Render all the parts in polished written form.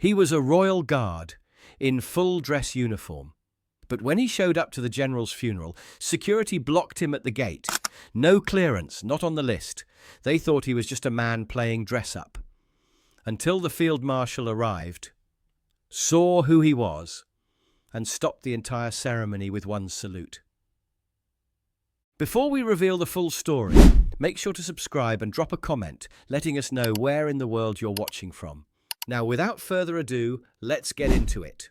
He was a royal guard in full dress uniform. But when he showed up to the general's funeral, security blocked him at the gate. No clearance, not on the list. They thought he was just a man playing dress-up. Until the Field Marshal arrived, saw who he was, and stopped the entire ceremony with one salute. Before we reveal the full story, make sure to subscribe and drop a comment letting us know where in the world you're watching from. Now, without further ado, let's get into it.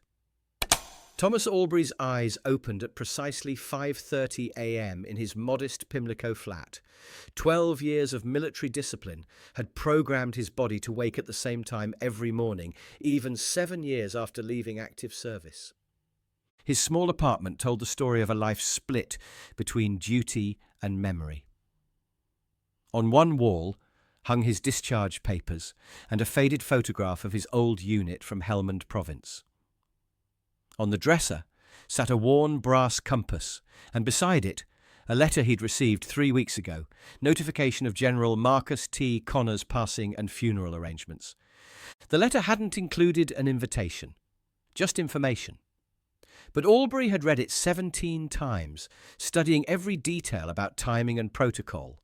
Thomas Albury's eyes opened at precisely 5:30 a.m. in his modest Pimlico flat. 12 years of military discipline had programmed his body to wake at the same time every morning, even 7 years after leaving active service. His small apartment told the story of a life split between duty and memory. On one wall hung his discharge papers and a faded photograph of his old unit from Helmand Province. On the dresser sat a worn brass compass, and beside it, a letter he'd received 3 weeks ago, notification of General Marcus T. Connor's passing and funeral arrangements. The letter hadn't included an invitation, just information. But Albury had read it 17 times, studying every detail about timing and protocol.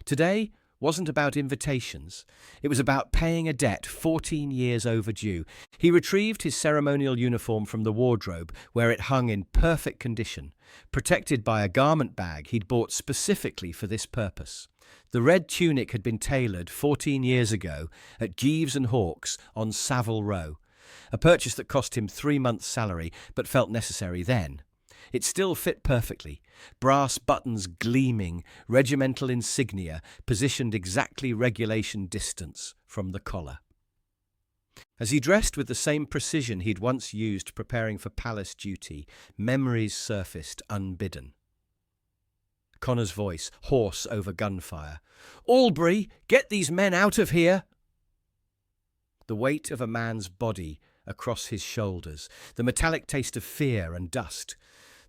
Today wasn't about invitations. It was about paying a debt 14 years overdue. He retrieved his ceremonial uniform from the wardrobe, where it hung in perfect condition, protected by a garment bag he'd bought specifically for this purpose. The red tunic had been tailored 14 years ago at Jeeves and Hawkes on Savile Row, a purchase that cost him 3 months' salary but felt necessary then. It still fit perfectly, brass buttons gleaming, regimental insignia positioned exactly regulation distance from the collar. As he dressed with the same precision he'd once used preparing for palace duty, memories surfaced unbidden. Connor's voice, hoarse over gunfire. "Albury, get these men out of here!" The weight of a man's body across his shoulders, the metallic taste of fear and dust,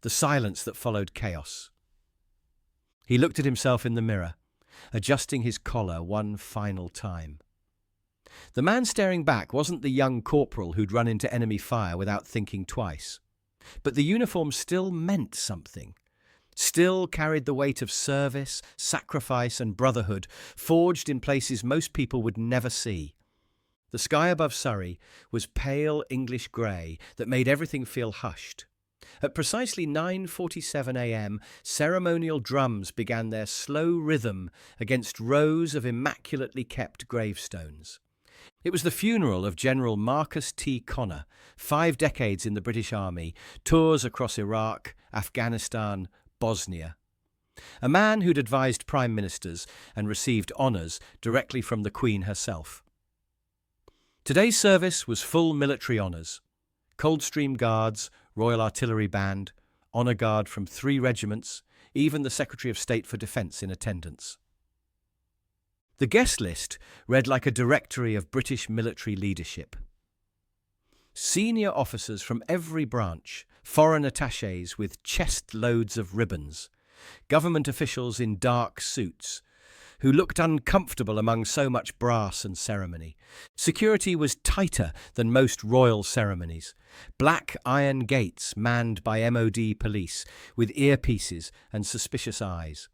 the silence that followed chaos. He looked at himself in the mirror, adjusting his collar one final time. The man staring back wasn't the young corporal who'd run into enemy fire without thinking twice. But the uniform still meant something, still carried the weight of service, sacrifice and brotherhood, forged in places most people would never see. The sky above Surrey was pale English grey that made everything feel hushed. At precisely 9:47 a.m, ceremonial drums began their slow rhythm against rows of immaculately kept gravestones. It was the funeral of General Marcus T. Connor, 5 decades in the British Army, tours across Iraq, Afghanistan, Bosnia. A man who'd advised prime ministers and received honours directly from the Queen herself. Today's service was full military honours. Coldstream Guards, Royal Artillery Band, honour guard from 3 regiments, even the Secretary of State for Defence in attendance. The guest list read like a directory of British military leadership. Senior officers from every branch, foreign attachés with chest loads of ribbons, government officials in dark suits, who looked uncomfortable among so much brass and ceremony. Security was tighter than most royal ceremonies. Black iron gates manned by MOD police with earpieces and suspicious eyes.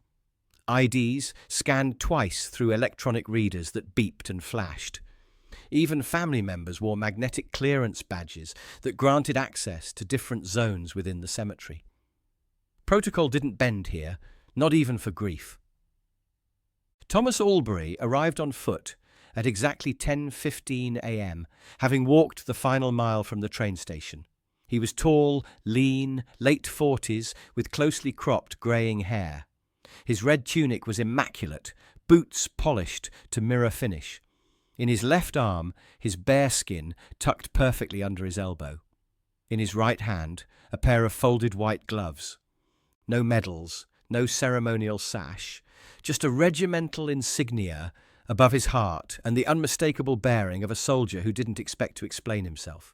IDs scanned twice through electronic readers that beeped and flashed. Even family members wore magnetic clearance badges that granted access to different zones within the cemetery. Protocol didn't bend here, not even for grief. Thomas Albury arrived on foot at exactly 10:15 a.m, having walked the final mile from the train station. He was tall, lean, late 40s, with closely cropped greying hair. His red tunic was immaculate, boots polished to mirror finish. In his left arm, his bare skin tucked perfectly under his elbow. In his right hand, a pair of folded white gloves. No medals, no ceremonial sash, just a regimental insignia above his heart and the unmistakable bearing of a soldier who didn't expect to explain himself.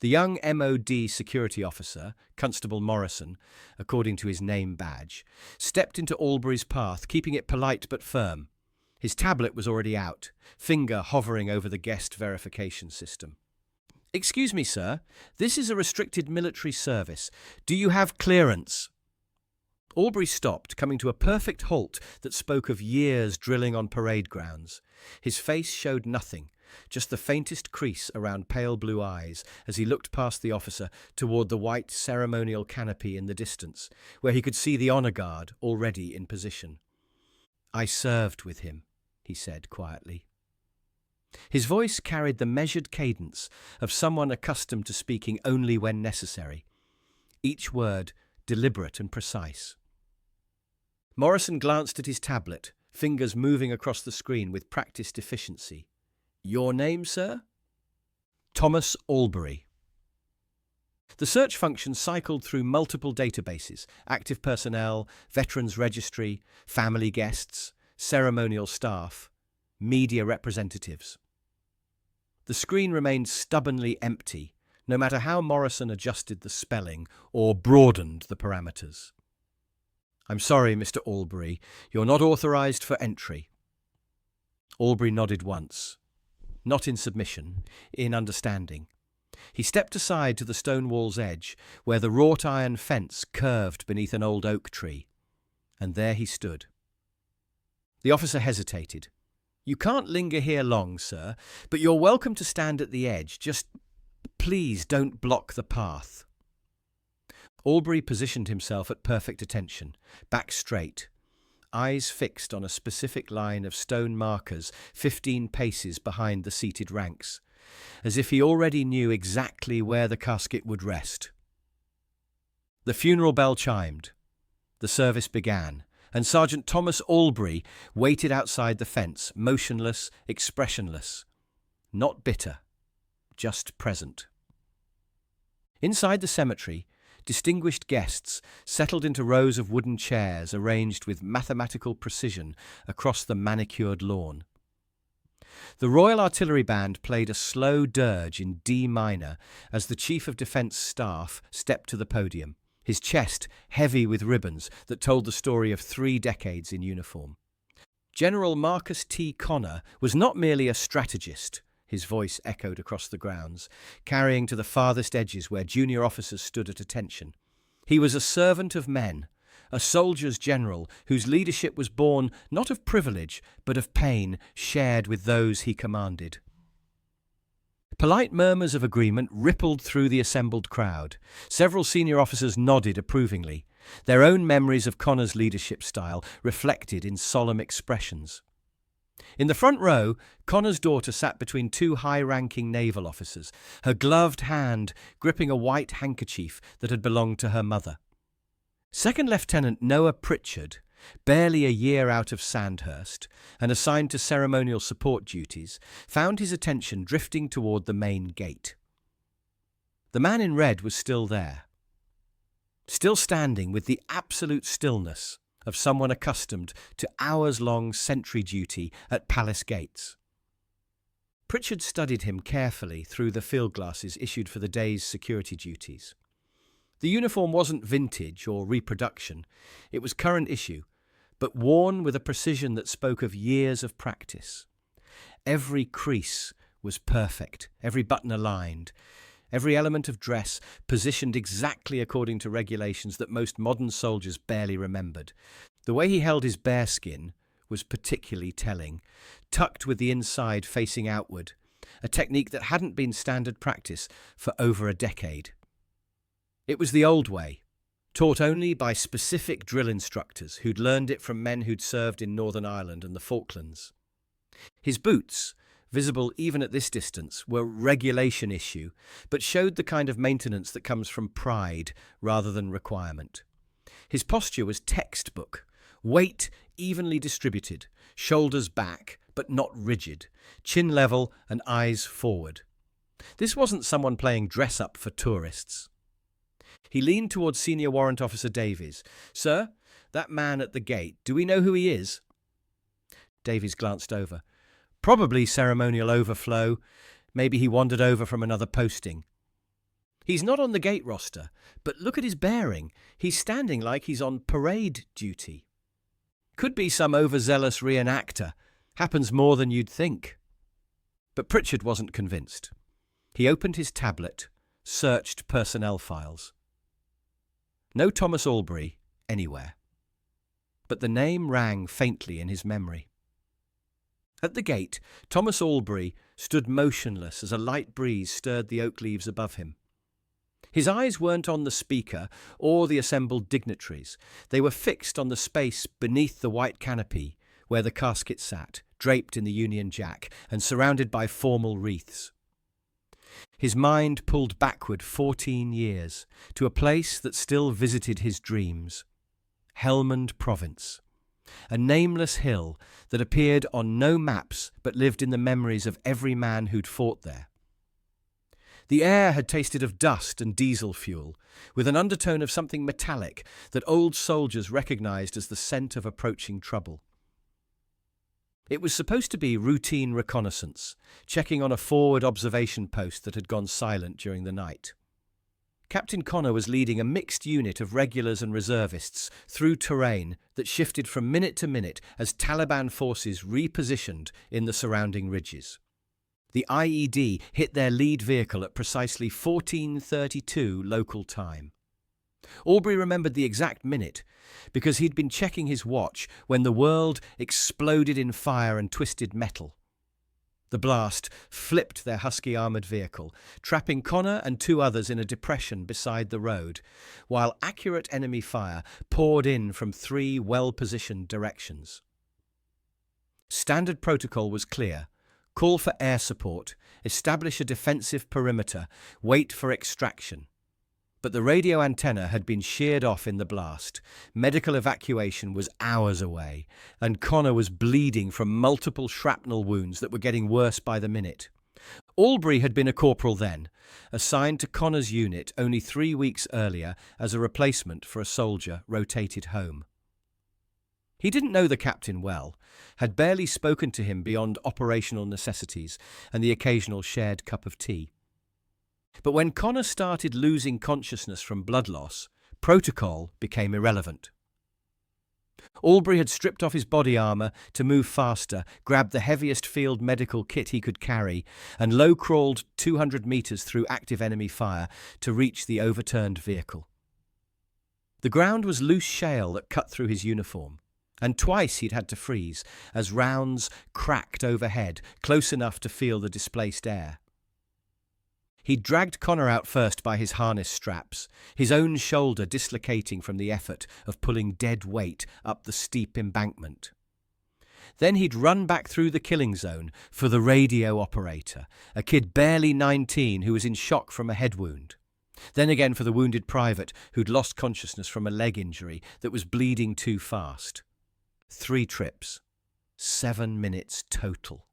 The young MOD security officer, Constable Morrison, according to his name badge, stepped into Albury's path, keeping it polite but firm. His tablet was already out, finger hovering over the guest verification system. Excuse me, sir. This is a restricted military service. Do you have clearance? Albury stopped, coming to a perfect halt that spoke of years drilling on parade grounds. His face showed nothing, just the faintest crease around pale blue eyes as he looked past the officer toward the white ceremonial canopy in the distance, where he could see the honour guard already in position. "I served with him," he said quietly. His voice carried the measured cadence of someone accustomed to speaking only when necessary, each word deliberate and precise. Morrison glanced at his tablet, fingers moving across the screen with practiced efficiency. "Your name, sir?" "Thomas Albury." The search function cycled through multiple databases: active personnel, veterans registry, family guests, ceremonial staff, media representatives. The screen remained stubbornly empty, no matter how Morrison adjusted the spelling or broadened the parameters. "I'm sorry, Mr. Albury, you're not authorized for entry." Albury nodded once, not in submission, in understanding. He stepped aside to the stone wall's edge, where the wrought iron fence curved beneath an old oak tree, and there he stood. The officer hesitated. "You can't linger here long, sir, but you're welcome to stand at the edge. Just please don't block the path." Albury positioned himself at perfect attention, back straight, eyes fixed on a specific line of stone markers 15 paces behind the seated ranks, as if he already knew exactly where the casket would rest. The funeral bell chimed. The service began, and Sergeant Thomas Albury waited outside the fence, motionless, expressionless. Not bitter, just present. Inside the cemetery, distinguished guests settled into rows of wooden chairs arranged with mathematical precision across the manicured lawn. The Royal Artillery Band played a slow dirge in D minor as the Chief of Defence Staff stepped to the podium, his chest heavy with ribbons that told the story of 3 decades in uniform. General Marcus T. Connor was not merely a strategist, his voice echoed across the grounds, carrying to the farthest edges where junior officers stood at attention. He was a servant of men, a soldier's general whose leadership was born not of privilege but of pain shared with those he commanded. Polite murmurs of agreement rippled through the assembled crowd. Several senior officers nodded approvingly, their own memories of Connor's leadership style reflected in solemn expressions. In the front row, Connor's daughter sat between 2 high-ranking naval officers, her gloved hand gripping a white handkerchief that had belonged to her mother. Second Lieutenant Noah Pritchard, barely a year out of Sandhurst and assigned to ceremonial support duties, found his attention drifting toward the main gate. The man in red was still there, still standing with the absolute stillness of someone accustomed to hours-long sentry duty at palace gates. Pritchard studied him carefully through the field glasses issued for the day's security duties. The uniform wasn't vintage or reproduction, it was current issue, but worn with a precision that spoke of years of practice. Every crease was perfect, every button aligned, every element of dress positioned exactly according to regulations that most modern soldiers barely remembered. The way he held his bearskin was particularly telling, tucked with the inside facing outward, a technique that hadn't been standard practice for over a decade. It was the old way, taught only by specific drill instructors who'd learned it from men who'd served in Northern Ireland and the Falklands. His boots, visible even at this distance, were regulation issue, but showed the kind of maintenance that comes from pride rather than requirement. His posture was textbook, weight evenly distributed, shoulders back, but not rigid, chin level and eyes forward. This wasn't someone playing dress-up for tourists. He leaned towards Senior Warrant Officer Davies. "Sir, that man at the gate, do we know who he is?" Davies glanced over. "Probably ceremonial overflow. Maybe he wandered over from another posting." "He's not on the gate roster, but look at his bearing. He's standing like he's on parade duty. Could be some overzealous reenactor. Happens more than you'd think." But Pritchard wasn't convinced. He opened his tablet, searched personnel files. No Thomas Albury anywhere. But the name rang faintly in his memory. At the gate, Thomas Albury stood motionless as a light breeze stirred the oak leaves above him. His eyes weren't on the speaker or the assembled dignitaries. They were fixed on the space beneath the white canopy where the casket sat, draped in the Union Jack and surrounded by formal wreaths. His mind pulled backward 14 years to a place that still visited his dreams. Helmand Province, a nameless hill that appeared on no maps but lived in the memories of every man who'd fought there. The air had tasted of dust and diesel fuel, with an undertone of something metallic that old soldiers recognized as the scent of approaching trouble. It was supposed to be routine reconnaissance, checking on a forward observation post that had gone silent during the night. Captain Connor was leading a mixed unit of regulars and reservists through terrain that shifted from minute to minute as Taliban forces repositioned in the surrounding ridges. The IED hit their lead vehicle at precisely 14:32 local time. Albury remembered the exact minute because he'd been checking his watch when the world exploded in fire and twisted metal. The blast flipped their husky armoured vehicle, trapping Connor and 2 others in a depression beside the road, while accurate enemy fire poured in from 3 well-positioned directions. Standard protocol was clear. Call for air support, establish a defensive perimeter, wait for extraction. But the radio antenna had been sheared off in the blast. Medical evacuation was hours away, and Connor was bleeding from multiple shrapnel wounds that were getting worse by the minute. Albury had been a corporal then, assigned to Connor's unit only 3 weeks earlier as a replacement for a soldier rotated home. He didn't know the captain well, had barely spoken to him beyond operational necessities and the occasional shared cup of tea. But when Connor started losing consciousness from blood loss, protocol became irrelevant. Albury had stripped off his body armour to move faster, grabbed the heaviest field medical kit he could carry, and low-crawled 200 metres through active enemy fire to reach the overturned vehicle. The ground was loose shale that cut through his uniform, and twice he'd had to freeze as rounds cracked overhead, close enough to feel the displaced air. He dragged Connor out first by his harness straps, his own shoulder dislocating from the effort of pulling dead weight up the steep embankment. Then he'd run back through the killing zone for the radio operator, a kid barely 19 who was in shock from a head wound. Then again for the wounded private who'd lost consciousness from a leg injury that was bleeding too fast. 3 trips, 7 minutes total.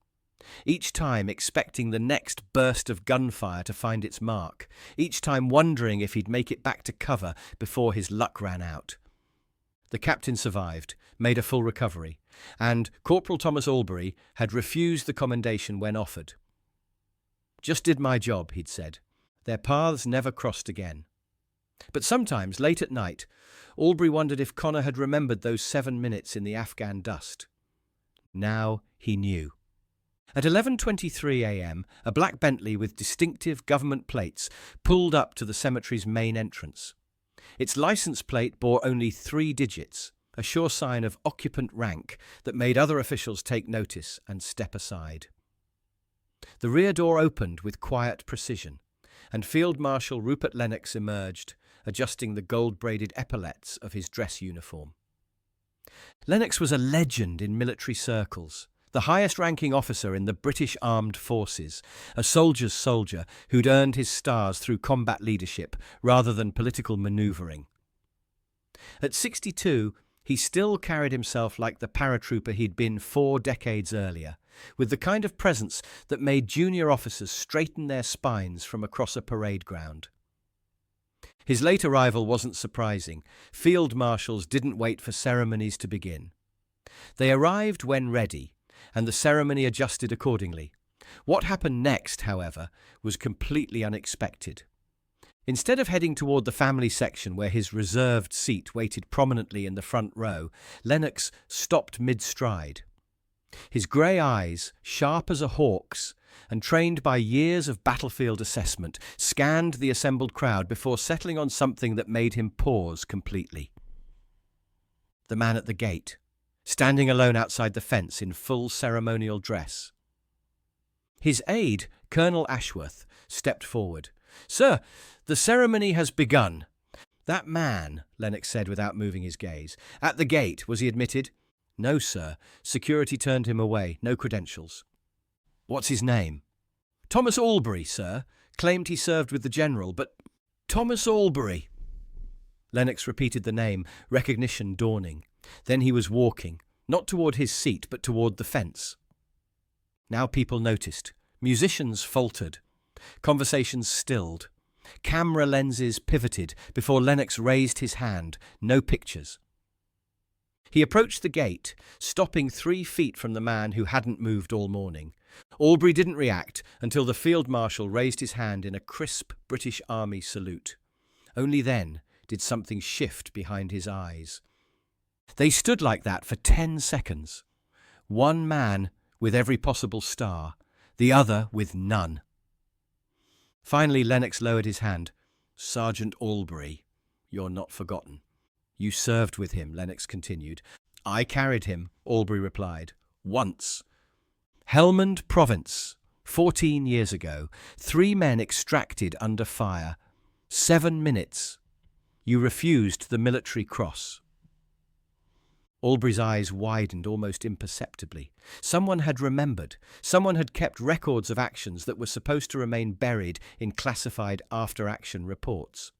Each time expecting the next burst of gunfire to find its mark, each time wondering if he'd make it back to cover before his luck ran out. The captain survived, made a full recovery, and Corporal Thomas Albury had refused the commendation when offered. "Just did my job," he'd said. Their paths never crossed again. But sometimes, late at night, Albury wondered if Connor had remembered those 7 minutes in the Afghan dust. Now he knew. At 11:23 a.m, a black Bentley with distinctive government plates pulled up to the cemetery's main entrance. Its license plate bore only 3 digits, a sure sign of occupant rank that made other officials take notice and step aside. The rear door opened with quiet precision, and Field Marshal Rupert Lennox emerged, adjusting the gold-braided epaulettes of his dress uniform. Lennox was a legend in military circles, the highest-ranking officer in the British Armed Forces, a soldier's soldier who'd earned his stars through combat leadership rather than political manoeuvring. At 62, he still carried himself like the paratrooper he'd been 4 decades earlier, with the kind of presence that made junior officers straighten their spines from across a parade ground. His late arrival wasn't surprising. Field marshals didn't wait for ceremonies to begin. They arrived when ready, and the ceremony adjusted accordingly. What happened next, however, was completely unexpected. Instead of heading toward the family section where his reserved seat waited prominently in the front row, Lennox stopped mid-stride. His grey eyes, sharp as a hawk's, and, trained by years of battlefield assessment, scanned the assembled crowd before settling on something that made him pause completely. The man at the gate, standing alone outside the fence in full ceremonial dress. His aide, Colonel Ashworth, stepped forward. "Sir, the ceremony has begun." "That man," Lennox said without moving his gaze. "At the gate, was he admitted?" "No, sir. Security turned him away. No credentials." "What's his name?" "Thomas Albury, sir. Claimed he served with the general, but—" "Thomas Albury." Lennox repeated the name, recognition dawning. Then he was walking, not toward his seat, but toward the fence. Now people noticed. Musicians faltered. Conversations stilled. Camera lenses pivoted before Lennox raised his hand. No pictures. He approached the gate, stopping 3 feet from the man who hadn't moved all morning. Albury didn't react until the Field Marshal raised his hand in a crisp British Army salute. Only then did something shift behind his eyes. They stood like that for 10 seconds. One man with every possible star, the other with none. Finally, Lennox lowered his hand. "Sergeant Albury, you're not forgotten." "You served with him," Lennox continued. "I carried him," Albury replied. "Once. Helmand Province, 14 years ago. 3 men extracted under fire. 7 minutes. You refused the military cross." Albury's eyes widened almost imperceptibly. Someone had remembered. Someone had kept records of actions that were supposed to remain buried in classified after-action reports.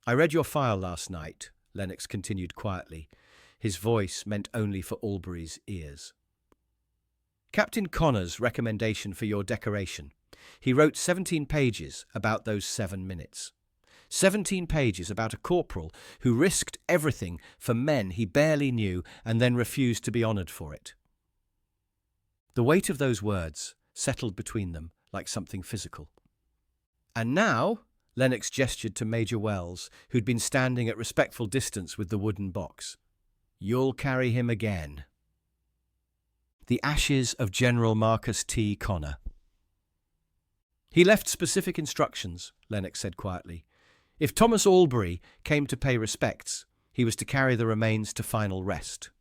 "I read your file last night," Lennox continued quietly. His voice meant only for Albury's ears. "Captain Connor's recommendation for your decoration. He wrote 17 pages about those 7 minutes. 17 pages about a corporal who risked everything for men he barely knew and then refused to be honoured for it." The weight of those words settled between them like something physical. "And now," Lennox gestured to Major Wells, who'd been standing at respectful distance with the wooden box, "you'll carry him again." The ashes of General Marcus T. Connor. "He left specific instructions," Lennox said quietly. "If Thomas Albury came to pay respects, he was to carry the remains to final rest."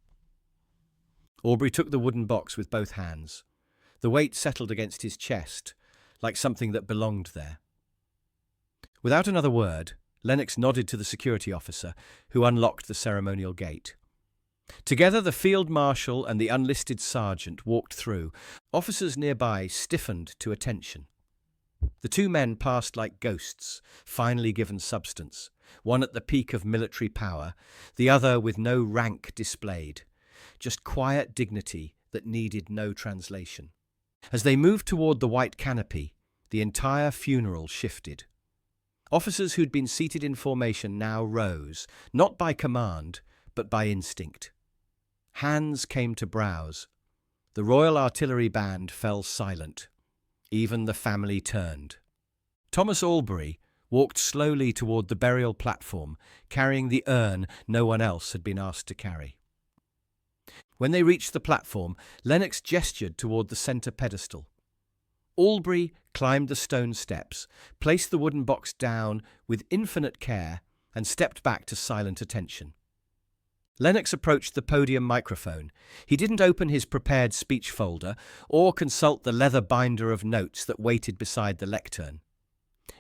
Albury took the wooden box with both hands. The weight settled against his chest, like something that belonged there. Without another word, Lennox nodded to the security officer, who unlocked the ceremonial gate. Together, the Field Marshal and the unlisted sergeant walked through. Officers nearby stiffened to attention. The 2 men passed like ghosts, finally given substance, one at the peak of military power, the other with no rank displayed, just quiet dignity that needed no translation. As they moved toward the white canopy, the entire funeral shifted. Officers who'd been seated in formation now rose, not by command, but by instinct. Hands came to brows. The Royal Artillery Band fell silent. Even the family turned. Thomas Albury walked slowly toward the burial platform, carrying the urn no one else had been asked to carry. When they reached the platform, Lennox gestured toward the centre pedestal. Albury climbed the stone steps, placed the wooden box down with infinite care, and stepped back to silent attention. Lennox approached the podium microphone. He didn't open his prepared speech folder or consult the leather binder of notes that waited beside the lectern.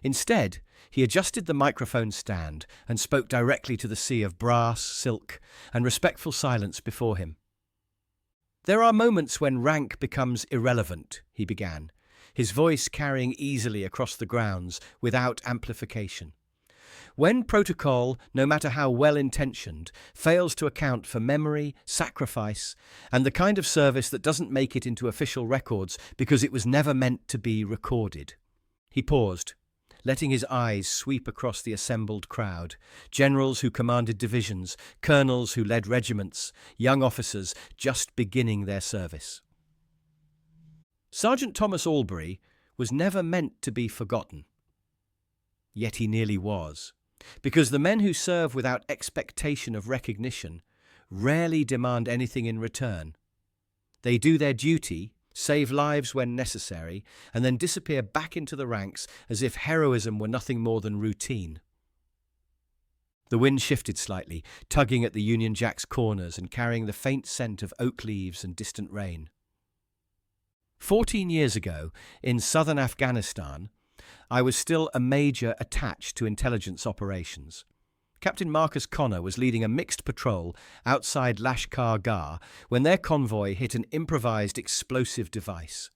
Instead, he adjusted the microphone stand and spoke directly to the sea of brass, silk, and respectful silence before him. "There are moments when rank becomes irrelevant," he began, his voice carrying easily across the grounds without amplification. "When protocol, no matter how well-intentioned, fails to account for memory, sacrifice, and the kind of service that doesn't make it into official records because it was never meant to be recorded." He paused, letting his eyes sweep across the assembled crowd, generals who commanded divisions, colonels who led regiments, young officers just beginning their service. Sergeant Thomas Albury was never meant to be forgotten. Yet he nearly was. Because the men who serve without expectation of recognition rarely demand anything in return. They do their duty, save lives when necessary, and then disappear back into the ranks as if heroism were nothing more than routine. The wind shifted slightly, tugging at the Union Jack's corners and carrying the faint scent of oak leaves and distant rain. 14 years ago, in southern Afghanistan, I was still a major attached to intelligence operations. Captain Marcus Connor was leading a mixed patrol outside Lashkar Gah when their convoy hit an improvised explosive device.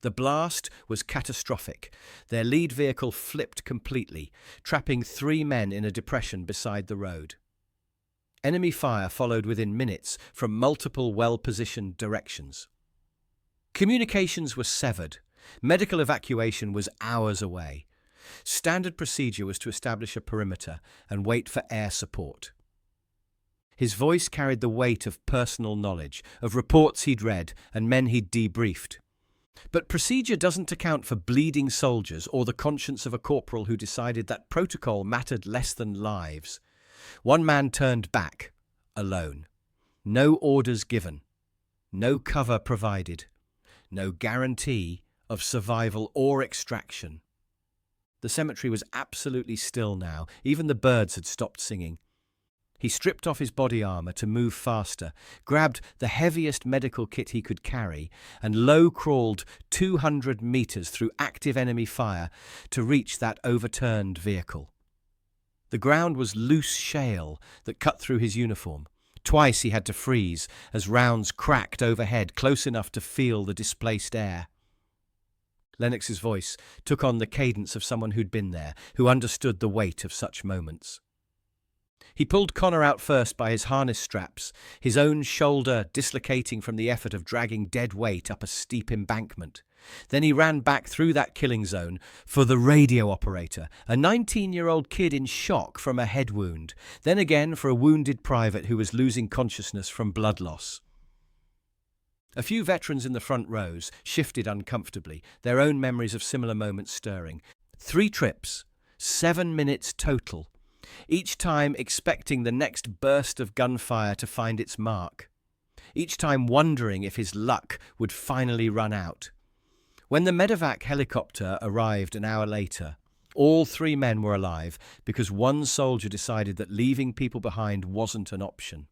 The blast was catastrophic. Their lead vehicle flipped completely, trapping 3 men in a depression beside the road. Enemy fire followed within minutes from multiple well-positioned directions. Communications were severed. Medical evacuation was hours away. Standard procedure was to establish a perimeter and wait for air support. His voice carried the weight of personal knowledge, of reports he'd read and men he'd debriefed. But procedure doesn't account for bleeding soldiers or the conscience of a corporal who decided that protocol mattered less than lives. One man turned back, alone. No orders given. No cover provided. No guarantee of survival or extraction. The cemetery was absolutely still now. Even the birds had stopped singing. He stripped off his body armor to move faster, grabbed the heaviest medical kit he could carry, and low-crawled 200 meters through active enemy fire to reach that overturned vehicle. The ground was loose shale that cut through his uniform. Twice he had to freeze as rounds cracked overhead, close enough to feel the displaced air. Lennox's voice took on the cadence of someone who'd been there, who understood the weight of such moments. He pulled Connor out first by his harness straps, his own shoulder dislocating from the effort of dragging dead weight up a steep embankment. Then he ran back through that killing zone for the radio operator, a 19-year-old kid in shock from a head wound, then again for a wounded private who was losing consciousness from blood loss. A few veterans in the front rows shifted uncomfortably, their own memories of similar moments stirring. 3 trips, 7 minutes total, each time expecting the next burst of gunfire to find its mark, each time wondering if his luck would finally run out. When the medevac helicopter arrived an hour later, all 3 men were alive because one soldier decided that leaving people behind wasn't an option.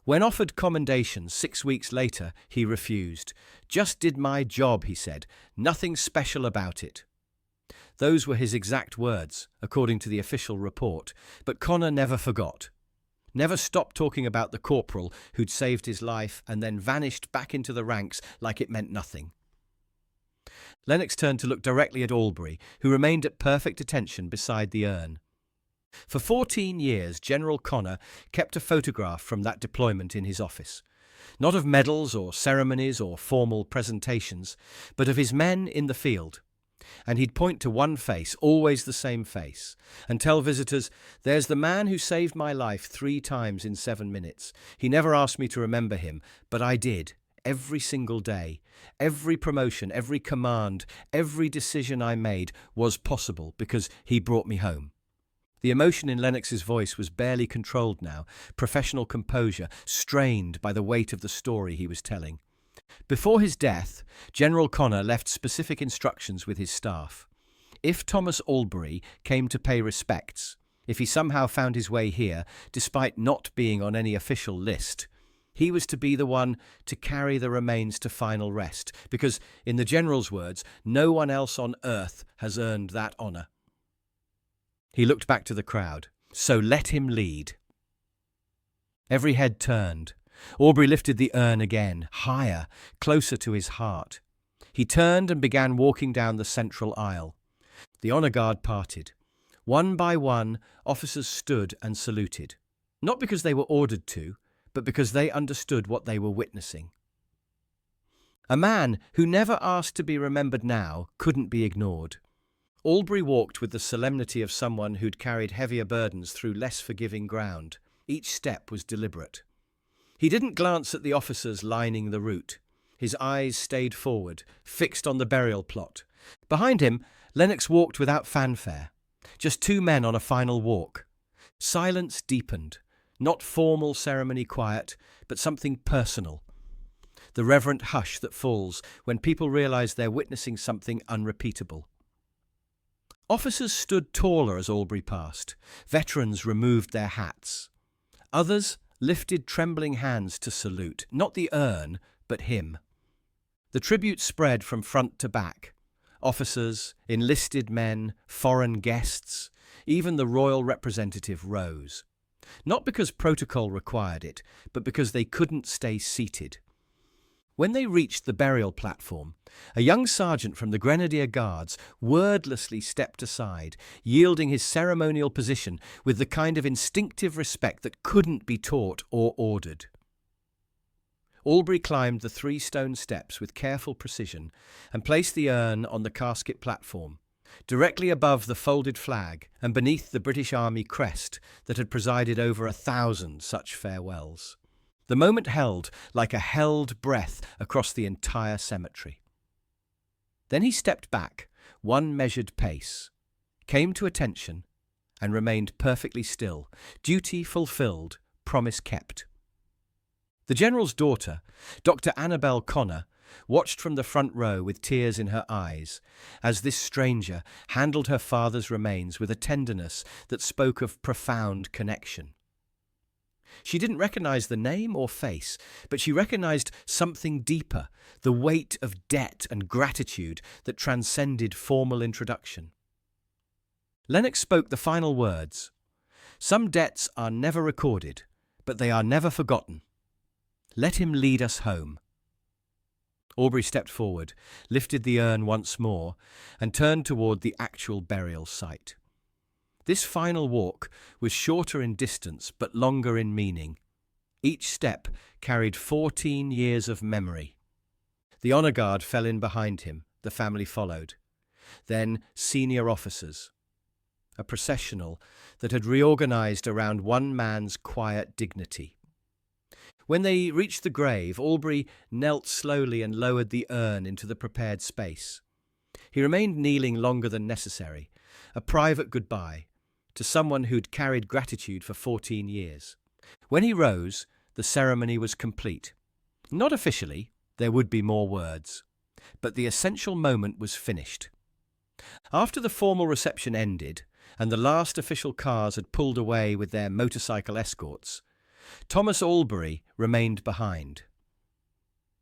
When offered commendation 6 weeks later, he refused. "Just did my job," he said. "Nothing special about it." Those were his exact words, according to the official report, but Connor never forgot. Never stopped talking about the corporal who'd saved his life and then vanished back into the ranks like it meant nothing. Lennox turned to look directly at Albury, who remained at perfect attention beside the urn. For 14 years, General Connor kept a photograph from that deployment in his office. Not of medals or ceremonies or formal presentations, but of his men in the field. And he'd point to one face, always the same face, and tell visitors, "There's the man who saved my life 3 times in 7 minutes. He never asked me to remember him, but I did. Every single day, every promotion, every command, every decision I made was possible because he brought me home." The emotion in Lennox's voice was barely controlled now, professional composure, strained by the weight of the story he was telling. Before his death, General Connor left specific instructions with his staff. If Thomas Albury came to pay respects, if he somehow found his way here, despite not being on any official list, he was to be the one to carry the remains to final rest, because, in the General's words, no one else on earth has earned that honour. He looked back to the crowd. So let him lead. Every head turned. Albury lifted the urn again, higher, closer to his heart. He turned and began walking down the central aisle. The honour guard parted. One by one, officers stood and saluted. Not because they were ordered to, but because they understood what they were witnessing. A man who never asked to be remembered now couldn't be ignored. Albury walked with the solemnity of someone who'd carried heavier burdens through less forgiving ground. Each step was deliberate. He didn't glance at the officers lining the route. His eyes stayed forward, fixed on the burial plot. Behind him, Lennox walked without fanfare. Just 2 men on a final walk. Silence deepened. Not formal ceremony quiet, but something personal. the reverent hush that falls when people realize they're witnessing something unrepeatable. Officers stood taller as Albury passed. Veterans removed their hats. Others lifted trembling hands to salute, not the urn, but him. The tribute spread from front to back. Officers, enlisted men, foreign guests, even the royal representative rose. Not because protocol required it, but because they couldn't stay seated. When they reached the burial platform, a young sergeant from the Grenadier Guards wordlessly stepped aside, yielding his ceremonial position with the kind of instinctive respect that couldn't be taught or ordered. Albury climbed the 3 stone steps with careful precision and placed the urn on the casket platform, directly above the folded flag and beneath the British Army crest that had presided over 1,000 such farewells. The moment held like a held breath across the entire cemetery. Then he stepped back, one measured pace, came to attention, and remained perfectly still, duty fulfilled, promise kept. The General's daughter, Dr. Annabel Connor, watched from the front row with tears in her eyes as this stranger handled her father's remains with a tenderness that spoke of profound connection. She didn't recognize the name or face, but she recognized something deeper, the weight of debt and gratitude that transcended formal introduction. Lennox spoke the final words. "Some debts are never recorded, but they are never forgotten. Let him lead us home." Albury stepped forward, lifted the urn once more, and turned toward the actual burial site. This final walk was shorter in distance but longer in meaning. Each step carried 14 years of memory. The honour guard fell in behind him, the family followed. Then senior officers. A processional that had reorganised around one man's quiet dignity. When they reached the grave, Albury knelt slowly and lowered the urn into the prepared space. He remained kneeling longer than necessary, a private goodbye to someone who'd carried gratitude for 14 years. When he rose, the ceremony was complete. Not officially, there would be more words, but the essential moment was finished. After the formal reception ended, and the last official cars had pulled away with their motorcycle escorts, Thomas Albury remained behind.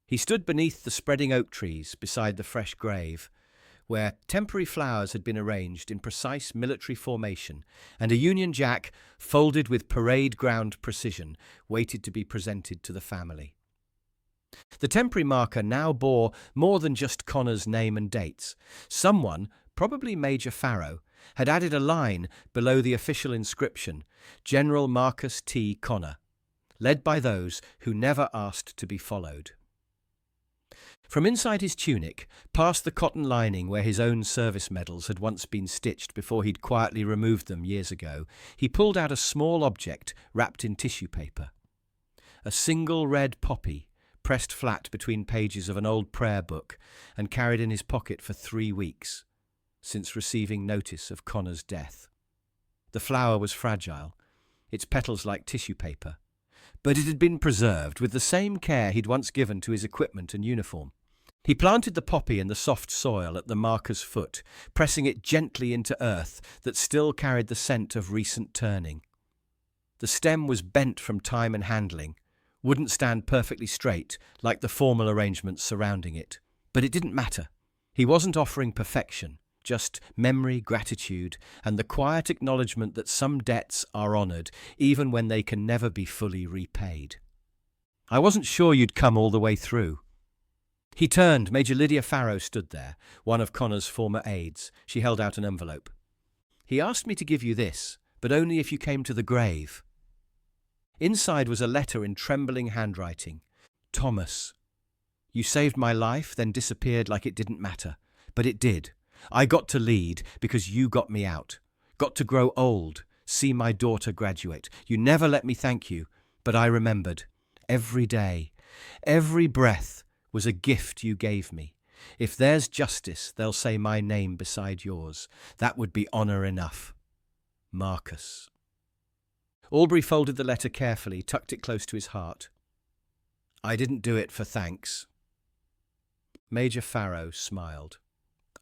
He stood beneath the spreading oak trees beside the fresh grave, where temporary flowers had been arranged in precise military formation, and a Union Jack, folded with parade ground precision, waited to be presented to the family. The temporary marker now bore more than just Connor's name and dates. Someone, probably Major Farrow, had added a line below the official inscription, "General Marcus T. Connor," led by those who never asked to be followed. From inside his tunic, past the cotton lining where his own service medals had once been stitched before he'd quietly removed them years ago, he pulled out a small object wrapped in tissue paper. A single red poppy, pressed flat between pages of an old prayer book and carried in his pocket for 3 weeks, since receiving notice of Connor's death. The flower was fragile, its petals like tissue paper, but it had been preserved with the same care he'd once given to his equipment and uniform. He planted the poppy in the soft soil at the marker's foot, pressing it gently into earth that still carried the scent of recent turning. The stem was bent from time and handling, wouldn't stand perfectly straight like the formal arrangements surrounding it. But it didn't matter. He wasn't offering perfection, just memory, gratitude, and the quiet acknowledgement that some debts are honoured even when they can never be fully repaid. "I wasn't sure you'd come all the way through." He turned. Major Lydia Farrow stood there, one of Connor's former aides. She held out an envelope. "He asked me to give you this, but only if you came to the grave." Inside was a letter in trembling handwriting. "Thomas, you saved my life, then disappeared like it didn't matter. But it did. I got to lead because you got me out. Got to grow old, see my daughter graduate. You never let me thank you, but I remembered. Every day, every breath was a gift you gave me. If there's justice, they'll say my name beside yours. That would be honour enough. Marcus." Albury folded the letter carefully, tucked it close to his heart. I didn't do it for thanks. Major Farrow smiled.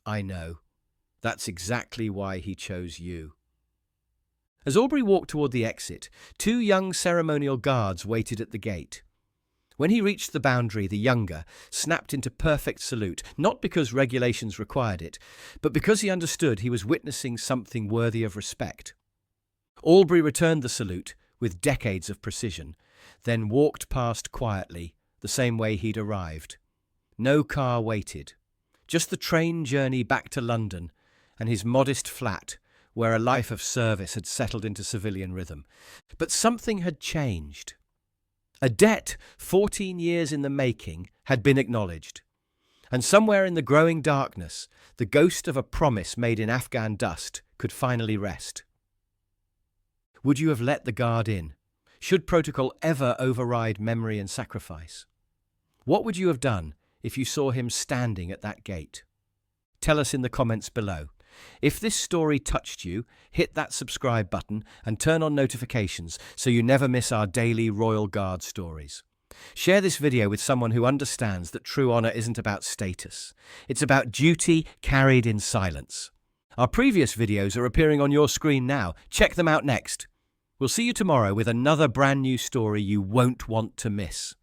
I know. That's exactly why he chose you. As Albury walked toward the exit, two young ceremonial guards waited at the gate. When he reached the boundary, the younger snapped into perfect salute, not because regulations required it, but because he understood he was witnessing something worthy of respect. Albury returned the salute with decades of precision, then walked past quietly, the same way he'd arrived. No car waited, just the train journey back to London and his modest flat, where a life of service had settled into civilian rhythm. But something had changed. A debt 14 years in the making had been acknowledged, and somewhere in the growing darkness, the ghost of a promise made in Afghan dust could finally rest. Would you have let the guard in? Should protocol ever override memory and sacrifice? What would you have done if you saw him standing at that gate? Tell us in the comments below. If this story touched you, hit that subscribe button and turn on notifications so you never miss our daily Royal Guard stories. Share this video with someone who understands that true honour isn't about status. It's about duty carried in silence. Our previous videos are appearing on your screen now. Check them out next. We'll see you tomorrow with another brand new story you won't want to miss.